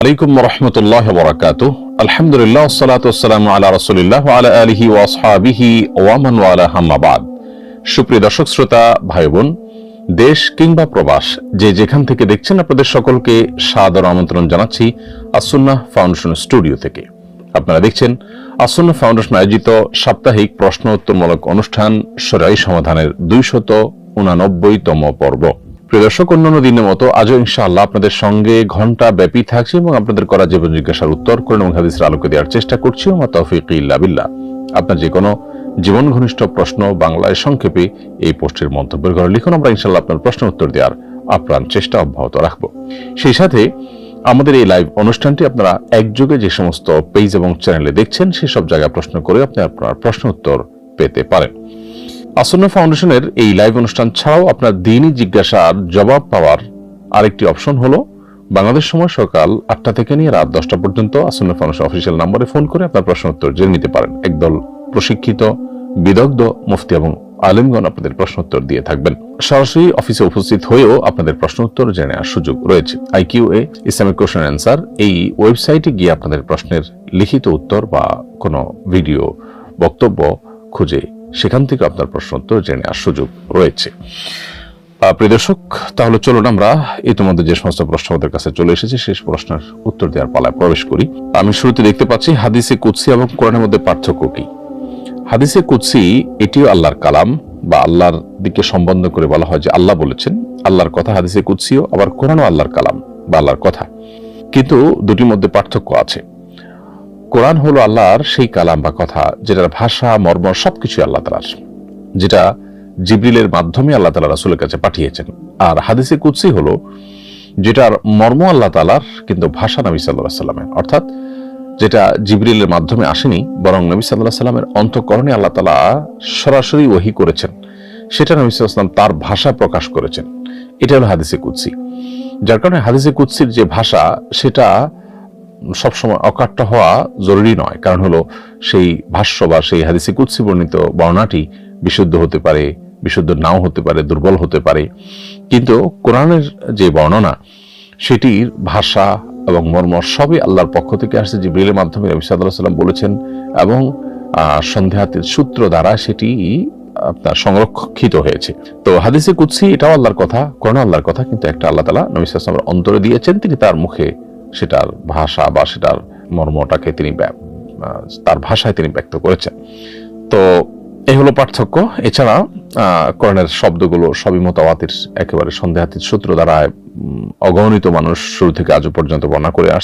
আলাইকুম রহমতুল্লাহ বরাকাতু। আলহামদুলিল্লাহ সালাতু ওয়াসসালামু আলা রাসূলিল্লাহ ওয়া আলা আলিহি ওয়া আসহাবিহি ওয়া মান ওয়ালা, আম্মা বাদ। সুপ্রিয় দর্শক শ্রোতা ভাই বোন, দেশ কিংবা প্রবাস যে যেখান থেকে দেখছেন, আপনাদের সকলকে সাদর আমন্ত্রণ জানাচ্ছি আস-সুন্নাহ ফাউন্ডেশন স্টুডিও থেকে। আপনারা দেখছেন আস-সুন্নাহ ফাউন্ডেশন আয়োজিত সাপ্তাহিক প্রশ্ন উত্তরমূলক অনুষ্ঠান শরঈ সমাধানের 289তম পর্ব। প্রিয় দর্শক, অন্যান্য দিনের মতো আজও ইনশাআল্লাহ আপনাদের সঙ্গে ঘন্টা ব্যাপী থাকছে এবং আপনাদের করা জীবন জিজ্ঞাসার উত্তর কোরআন এবং হাদিসের আলোকে দেওয়ার চেষ্টা করছি। ওয়া তাওফীক ইল্লা বিল্লাহ। আপনার যে কোনো জীবন ঘনিষ্ঠ প্রশ্ন বাংলায় সংক্ষেপে এই পোস্টের মন্তব্যের ঘরে লিখুন। আমরা ইনশাআল্লাহ আপনার প্রশ্ন উত্তর দেওয়ার আপ্রাণ চেষ্টা অব্যাহত রাখবো। সেই সাথে আমাদের এই লাইভ অনুষ্ঠানটি আপনারা একযোগে যে সমস্ত পেজ এবং চ্যানেলে দেখছেন, সেসব জায়গায় প্রশ্ন করে আপনি আপনার প্রশ্ন উত্তর পেতে পারেন। আস-সুন্নাহ ফাউন্ডেশনের এই লাইভ অনুষ্ঠান ছাড়াও আপনার দ্বীনি জিজ্ঞাসার জবাব পাওয়ার আরেকটি অপশন হলো বাংলাদেশ সময় সকাল 8টা থেকে নিয়ে রাত 10টা পর্যন্ত আস-সুন্নাহ ফাউন্ডেশন অফিসিয়াল নম্বরে ফোন করে আপনার প্রশ্ন উত্তর জেনে নিতে পারেন। একদল প্রশিক্ষিত বিদগ্ধ মুফতি এবং আলেমগণ আপনাদের প্রশ্ন উত্তর দিয়ে থাকবেন। সরাসরি অফিসে উপস্থিত হয়েও আপনাদের প্রশ্ন উত্তর জেনে নেওয়ার সুযোগ রয়েছে। IQA ইসলামিক কোয়েশ্চেন অ্যান্সার এই ওয়েবসাইটে গিয়ে আপনাদের প্রশ্নের লিখিত উত্তর বা কোনো ভিডিও বক্তব্য খুঁজে সেখান থেকে আপনার প্রশ্ন উত্তর জেনে নেওয়ার সুযোগ রয়েছে। প্রিয় দর্শক, তাহলে চলুন আমরা ইতিমধ্যে যে সমস্ত প্রশ্ন আমাদের কাছে চলে এসেছে শেষ প্রশ্নের উত্তর দেওয়ার পালায় প্রবেশ করি। আমি শুরুতে দেখতে পাচ্ছি হাদিসে কুদসি এবং কোরআনের মধ্যে পার্থক্য কি। হাদিসে কুদসি এটিও আল্লাহর কালাম বা আল্লাহর দিকে সম্বন্ধ করে বলা হয় যে আল্লাহ বলেছেন, আল্লাহর কথা। হাদিসে কুদসিও আবার কোরআনও আল্লাহর কালাম বা আল্লাহর কথা, কিন্তু দুটির মধ্যে পার্থক্য আছে। কোরআন হলো আল্লাহর সেই কালাম বা কথা যেটার ভাষা মর্ম সবকিছু আল্লাহ তাআলার, যেটা জিবরিলের মাধ্যমে আল্লাহ তাআলা রাসূলের কাছে পাঠিয়েছেন। আর হাদিসে কুদসি হলো যেটার মর্ম আল্লাহ তাআলার কিন্তু ভাষা নবী সাল্লাল্লাহু আলাইহি ওয়াসাল্লামের, অর্থাৎ যেটা জিবরিলের মাধ্যমে আসেনি বরং নবী সাল্লাল্লাহু আলাইহি ওয়াসাল্লামের অন্তঃকরণে আল্লাহ তাআলা সরাসরি ওহী করেছেন, সেটা নবী সাল্লাল্লাহু আলাইহি ওয়াসাল্লাম তার ভাষা প্রকাশ করেছেন। এটা হলো হাদিসে কুদসি। যার কারণে হাদিসে কুদসির যে ভাষা সেটা সবসময় অকাট্য হওয়া জরুরি নয়। কারণ হলো সেই ভাষ্য বা সেই হাদিসে কুদসি বর্ণিত বর্ণনাটি বিশুদ্ধ হতে পারে, বিশুদ্ধ নাও হতে পারে, দুর্বল হতে পারে, কিন্তু কোরআনের যে বর্ণনা সেটির ভাষা এবং মর্ম সবই আল্লাহর পক্ষ থেকে আসছে, জিবরিলের মাধ্যমে নবী সাল্লাল্লাহু আলাইহি ওয়াসাল্লাম বলেছেন এবং সন্দেহাতীত সূত্র দ্বারা সেটি আপনার সংরক্ষিত হয়েছে। তো হাদিসে কুদসি এটাও আল্লাহর কথা, কোরআন আল্লাহর কথা, কিন্তু একটা আল্লাহ তাআলা নবী সাল্লাল্লাহু আলাইহি ওয়াসাল্লামের অন্তরে দিয়েছেন, তিনি তার মুখে সেটার ভাষা বা সেটার মর্মটাকে তিনি তার ভাষায় তিনি ব্যক্ত করেছেন। তো এই হলো পার্থক্য। এছাড়া কোরআনের শব্দগুলো সবই মুতাওয়াতির, একেবারে সন্দেহাতীত সূত্র দ্বারা অগণিত মানুষ শুরু থেকে আজও পর্যন্ত বর্ণনা করে আসছে।